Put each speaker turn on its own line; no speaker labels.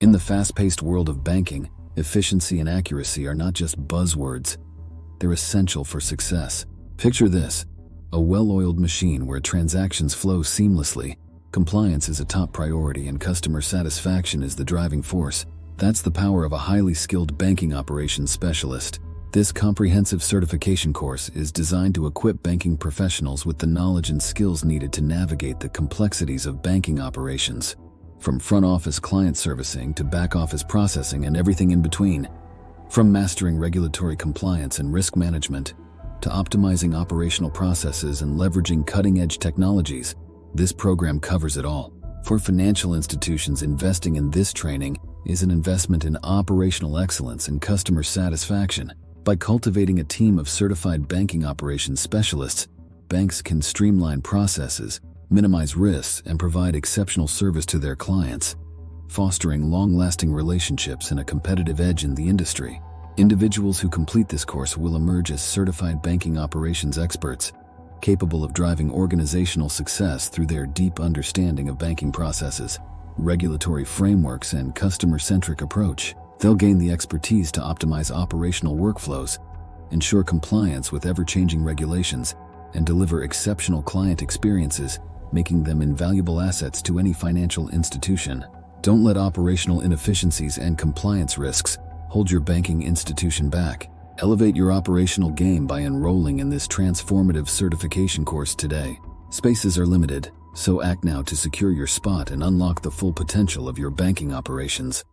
In the fast-paced world of banking, efficiency and accuracy are not just buzzwords. They're essential for success. Picture this: a well-oiled machine where transactions flow seamlessly. Compliance is a top priority and customer satisfaction is the driving force. That's the power of a highly skilled banking operations specialist. This comprehensive certification course is designed to equip banking professionals with the knowledge and skills needed to navigate the complexities of banking operations, from front office client servicing to back office processing and everything in between. From mastering regulatory compliance and risk management to optimizing operational processes and leveraging cutting-edge technologies, this program covers it all. For financial institutions, investing in this training is an investment in operational excellence and customer satisfaction. By cultivating a team of certified banking operations specialists, banks can streamline processes, minimize risks, and provide exceptional service to their clients, fostering long-lasting relationships and a competitive edge in the industry. Individuals who complete this course will emerge as certified banking operations experts, capable of driving organizational success through their deep understanding of banking processes, regulatory frameworks, and customer-centric approach. They'll gain the expertise to optimize operational workflows, ensure compliance with ever-changing regulations, and deliver exceptional client experiences, making them invaluable assets to any financial institution. Don't let operational inefficiencies and compliance risks hold your banking institution back. Elevate your operational game by enrolling in this transformative certification course today. Spaces are limited, so act now to secure your spot and unlock the full potential of your banking operations.